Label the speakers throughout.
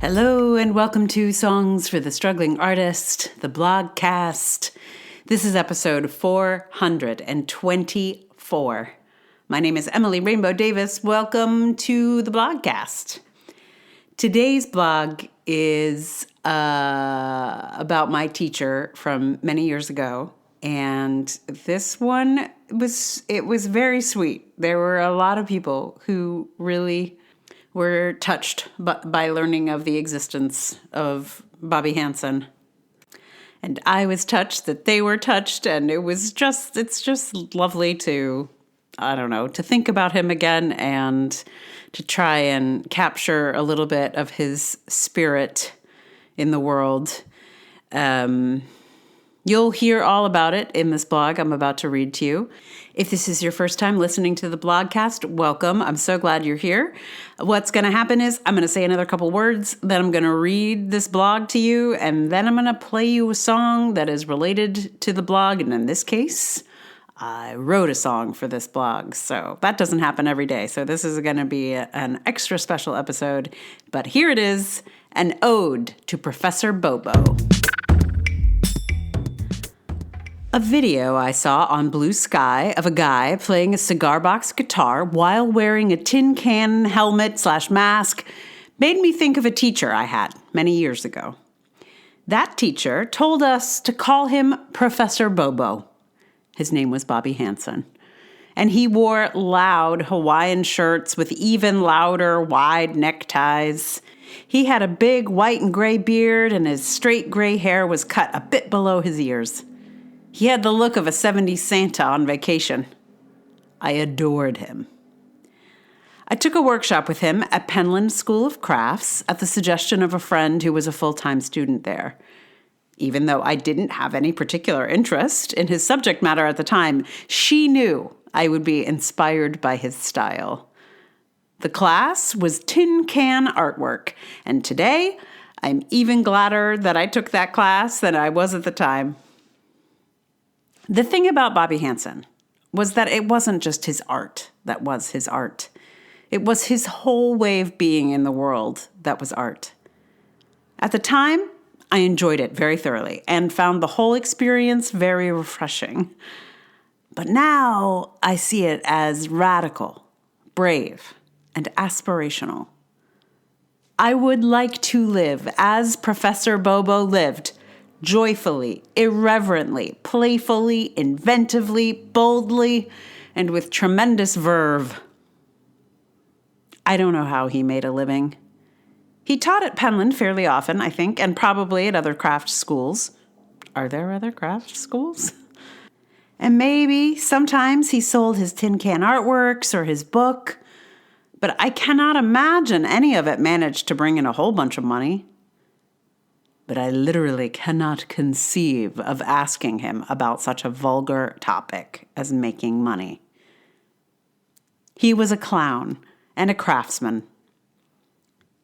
Speaker 1: Hello and welcome to Songs for the Struggling Artist, the blogcast. This is episode 424. My name is Emily Rainbow Davis. Welcome to the blogcast. Today's blog is about my teacher from many years ago, and this one was very sweet. There were a lot of people who really were touched by learning of the existence of Bobby Hansen. And I was touched that they were touched, and it's just lovely to think about him again and to try and capture a little bit of his spirit in the world. You'll hear all about it in this blog I'm about to read to you. If this is your first time listening to the blogcast, welcome. I'm so glad you're here. What's going to happen is I'm going to say another couple words, then I'm going to read this blog to you, and then I'm going to play you a song that is related to the blog. And in this case, I wrote a song for this blog, so that doesn't happen every day. So this is going to be an extra special episode. But here it is, an ode to Professor Bobo. A video I saw on Bsky of a guy playing a cigar box guitar while wearing a tin can helmet/mask made me think of a teacher I had many years ago. That teacher told us to call him Professor Bobo. His name was Bobby Hansen. And he wore loud Hawaiian shirts with even louder wide neckties. He had a big white and gray beard, and his straight gray hair was cut a bit below his ears. He had the look of a 70s Santa on vacation. I adored him. I took a workshop with him at Penland School of Crafts at the suggestion of a friend who was a full-time student there. Even though I didn't have any particular interest in his subject matter at the time, she knew I would be inspired by his style. The class was tin can artwork, and today I'm even gladder that I took that class than I was at the time. The thing about Bobby Hansen was that it wasn't just his art that was his art. It was his whole way of being in the world that was art. At the time, I enjoyed it very thoroughly and found the whole experience very refreshing. But now I see it as radical, brave, and aspirational. I would like to live as Professor Bobo lived, joyfully, irreverently, playfully, inventively, boldly, and with tremendous verve. I don't know how he made a living. He taught at Penland fairly often, I think, and probably at other craft schools. Are there other craft schools? And maybe sometimes he sold his tin can artworks or his book, but I cannot imagine any of it managed to bring in a whole bunch of money. But I literally cannot conceive of asking him about such a vulgar topic as making money. He was a clown and a craftsman.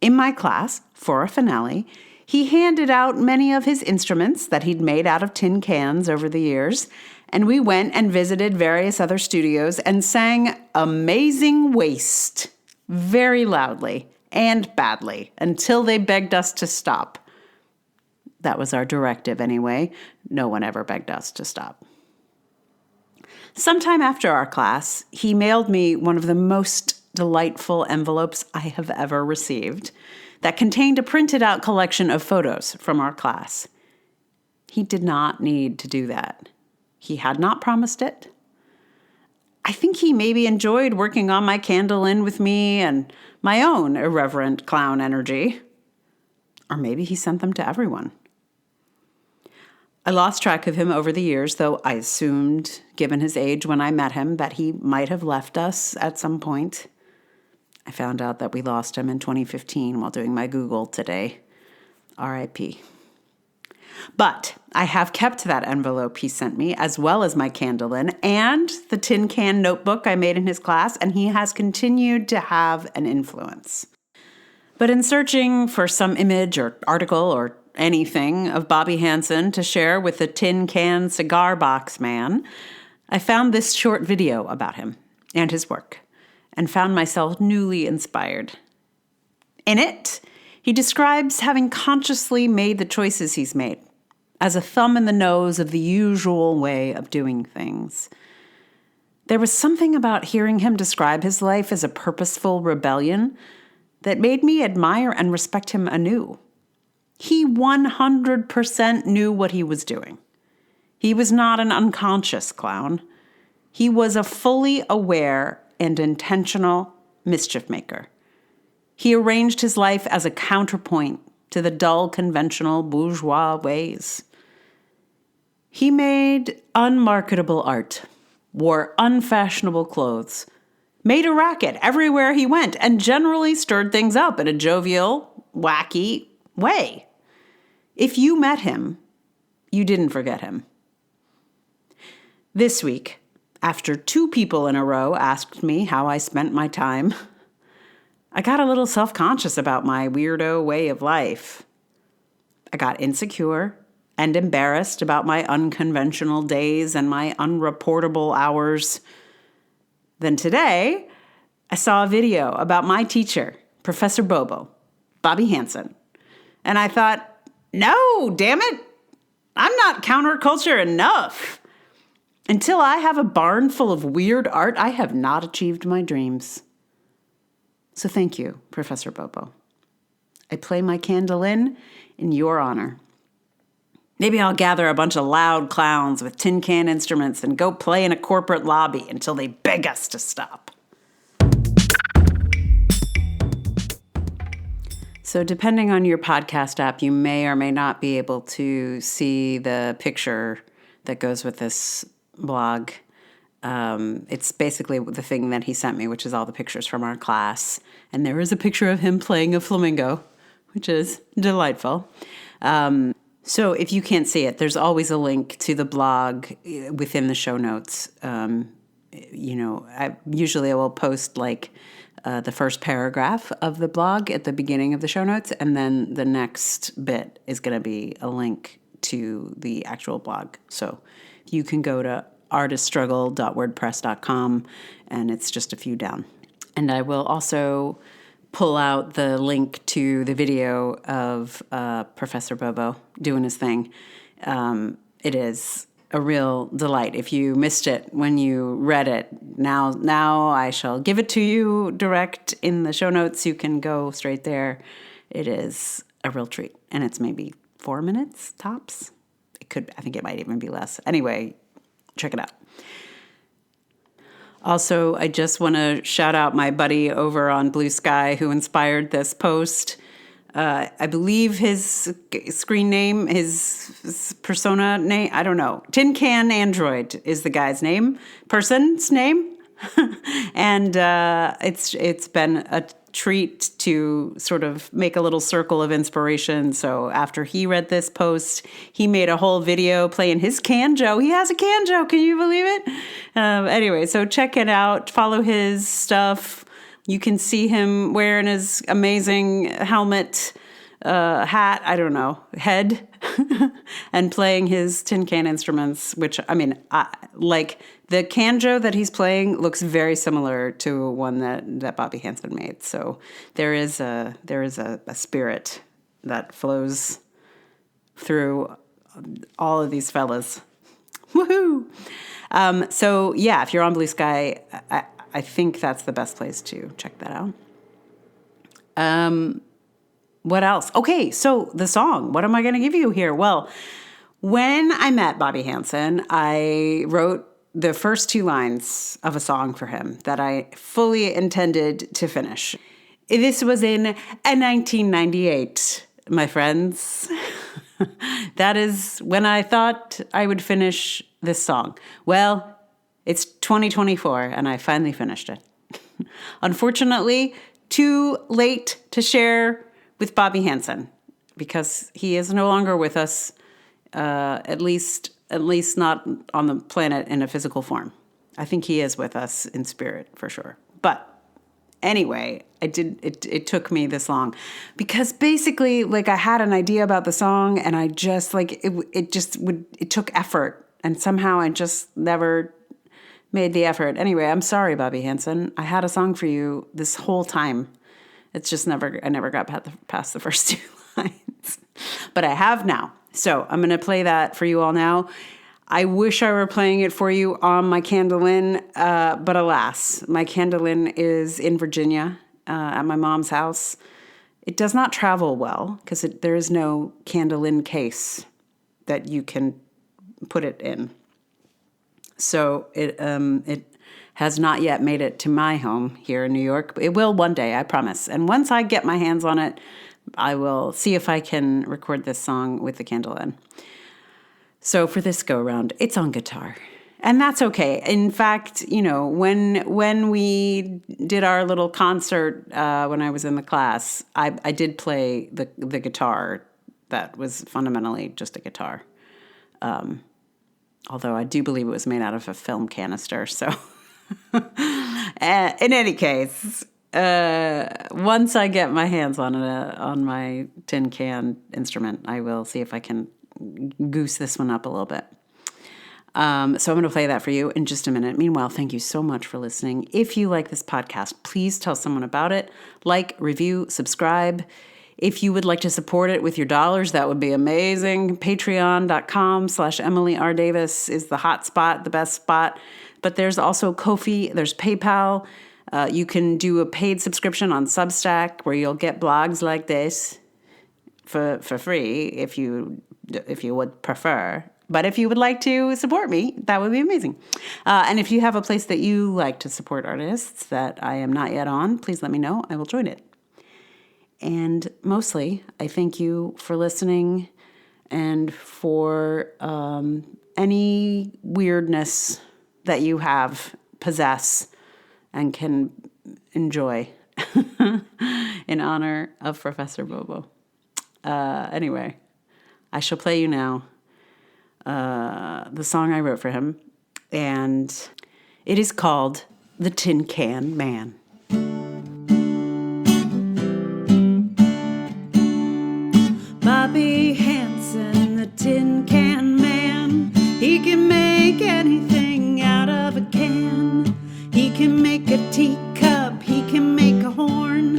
Speaker 1: In my class, for a finale, he handed out many of his instruments that he'd made out of tin cans over the years, and we went and visited various other studios and sang Amazing Waste very loudly and badly until they begged us to stop. That was our directive anyway. No one ever begged us to stop. Sometime after our class, he mailed me one of the most delightful envelopes I have ever received that contained a printed out collection of photos from our class. He did not need to do that. He had not promised it. I think he maybe enjoyed working on my candle in with me and my own irreverent clown energy. Or maybe he sent them to everyone. I lost track of him over the years, though I assumed, given his age when I met him, that he might have left us at some point. I found out that we lost him in 2015 while doing my Google today. R.I.P. But I have kept that envelope he sent me, as well as my candle in, and the tin can notebook I made in his class, and he has continued to have an influence. But in searching for some image or article or anything of Bobby Hansen to share with the tin can cigar box man, I found this short video about him and his work and found myself newly inspired. In it, He describes having consciously made the choices he's made as a thumb in the nose of the usual way of doing things. There was something about hearing him describe his life as a purposeful rebellion that made me admire and respect him anew. He 100% knew what he was doing. He was not an unconscious clown. He was a fully aware and intentional mischief maker. He arranged his life as a counterpoint to the dull, conventional bourgeois ways. He made unmarketable art, wore unfashionable clothes, made a racket everywhere he went, and generally stirred things up in a jovial, wacky way. If you met him, you didn't forget him. This week, after 2 people in a row asked me how I spent my time, I got a little self-conscious about my weirdo way of life. I got insecure and embarrassed about my unconventional days and my unreportable hours. Then today, I saw a video about my teacher, Professor Bobo, Bobby Hansen. And I thought, no, damn it, I'm not counterculture enough. Until I have a barn full of weird art, I have not achieved my dreams. So thank you, Professor Bobo. I play my candle in your honor. Maybe I'll gather a bunch of loud clowns with tin can instruments and go play in a corporate lobby until they beg us to stop. So depending on your podcast app, you may or may not be able to see the picture that goes with this blog. It's basically the thing that he sent me, which is all the pictures from our class. And there is a picture of him playing a flamingo, which is delightful. So if you can't see it, there's always a link to the blog within the show notes. I will post the first paragraph of the blog at the beginning of the show notes, and then the next bit is going to be a link to the actual blog. So you can go to artiststruggle.wordpress.com, and it's just a few down. And I will also pull out the link to the video of Professor Bobo doing his thing. It is a real delight. If you missed it when you read it, now I shall give it to you direct in the show notes. You can go straight there. It is a real treat, and it's maybe 4 minutes tops. I think it might even be less. Anyway, check it out. Also, I just want to shout out my buddy over on Bsky who inspired this post. I believe his screen name, his persona name, I don't know. Tin Can Android is the guy's name, person's name. And it's been a treat to sort of make a little circle of inspiration. So after he read this post, he made a whole video playing his canjo. He has a canjo. Can you believe it? Anyway, so check it out. Follow his stuff. You can see him wearing his amazing helmet, hat, I don't know, head, and playing his tin can instruments, which, the canjo that he's playing looks very similar to one that Bobby Hansen made. So there is a spirit that flows through all of these fellas. Woohoo! So yeah, if you're on Bsky, I think that's the best place to check that out. What else? Okay, so the song. What am I going to give you here? Well, when I met Bobby Hansen, I wrote the first 2 lines of a song for him that I fully intended to finish. This was in 1998, my friends. That is when I thought I would finish this song. Well, it's 2024, and I finally finished it. Unfortunately, too late to share with Bobby Hansen, because he is no longer with us, at least not on the planet in a physical form. I think he is with us in spirit, for sure. But anyway, it took me this long, because basically, I had an idea about the song, and I just, it took effort, and somehow I just never made the effort. Anyway, I'm sorry, Bobby Hansen. I had a song for you this whole time, It's just I never got past the first two lines. But I have now. So I'm going to play that for you all now. I wish I were playing it for you on my Candolin, but alas, my Candolin is in Virginia at my mom's house. It does not travel well because there is no Candolin case that you can put it in. So it has not yet made it to my home here in New York. It will one day, I promise. And once I get my hands on it, I will see if I can record this song with the Candolin. So for this go around, it's on guitar. And that's okay. In fact, when we did our little concert when I was in the class, I did play the guitar that was fundamentally just a guitar. Although I do believe it was made out of a film canister. So in any case, once I get my hands on my tin can instrument, I will see if I can goose this one up a little bit. So I'm going to play that for you in just a minute. Meanwhile, thank you so much for listening. If you like this podcast, please tell someone about it. Like, review, subscribe. If you would like to support it with your dollars, that would be amazing. Patreon.com/Emily R. Davis is the hot spot, the best spot. But there's also Ko-fi, there's PayPal. You can do a paid subscription on Substack where you'll get blogs like this for free if you would prefer. But if you would like to support me, that would be amazing. And if you have a place that you like to support artists that I am not yet on, please let me know. I will join it. And mostly, I thank you for listening and for any weirdness that you possess, and can enjoy in honor of Professor Bobo. Anyway, I shall play you now the song I wrote for him, and it is called The Tin Can Man. Bobby Hansen, the Tin Can Man, he can make anything out of a can. He can make a teacup, he can make a horn,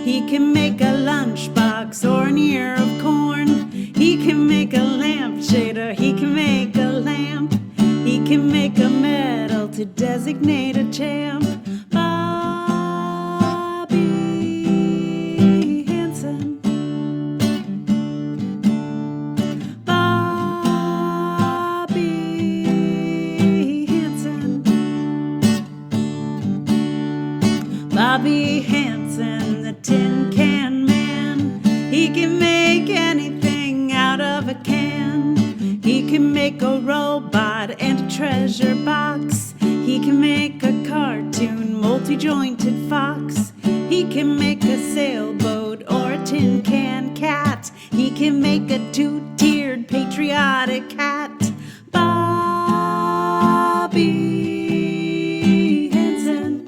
Speaker 1: he can make a lunchbox or an ear of corn. He can make a lampshade or he can make a lamp. He can make a medal to designate a champ. Bobby Hansen. Bobby Hansen. Bobby Hansen, the Tin Can Man. He can make anything out of a can. He can make a robot and a treasure box. He can make a cartoon multi-jointed fox. He can make a sailboat or a tin can cat. He can make a two-tiered patriotic hat. Bobby Hansen.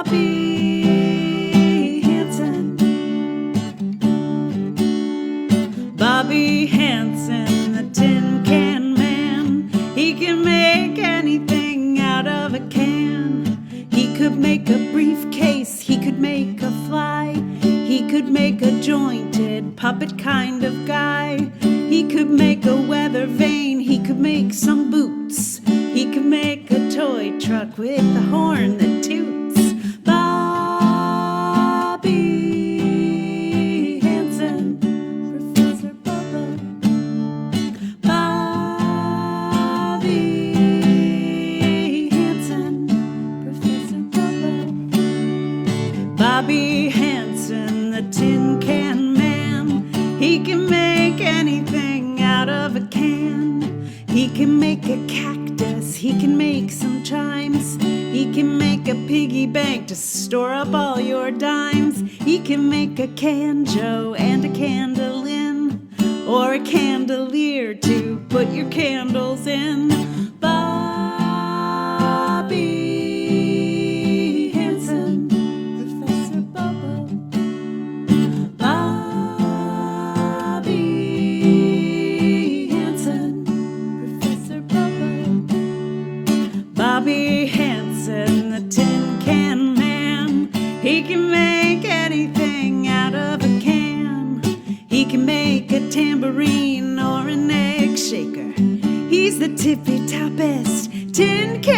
Speaker 1: Bobby Hansen. Bobby Hansen, the Tin Can Man. He can make anything out of a can. He could make a briefcase, he could make a fly. He could make a jointed puppet kind of guy. He could make a weather vane, he could make some boots. He could make a toy truck with a horn that toots. Bobby Hansen, Professor Bobo. Bobby Hansen, Professor Bobo. Bobby Hansen, the Tin Can Man. He can make anything out of a can. He can make a cactus, he can make some chimes. He can make a piggy bank to store up all your dimes. He can make a canjo and a candolin, or a candelier to put your candles in. Bobby Hansen, Professor Bobo. Bobby Hansen, Professor Bobo. Bobby Hansen, tambourine or an egg shaker. He's the tippy-toppest tin can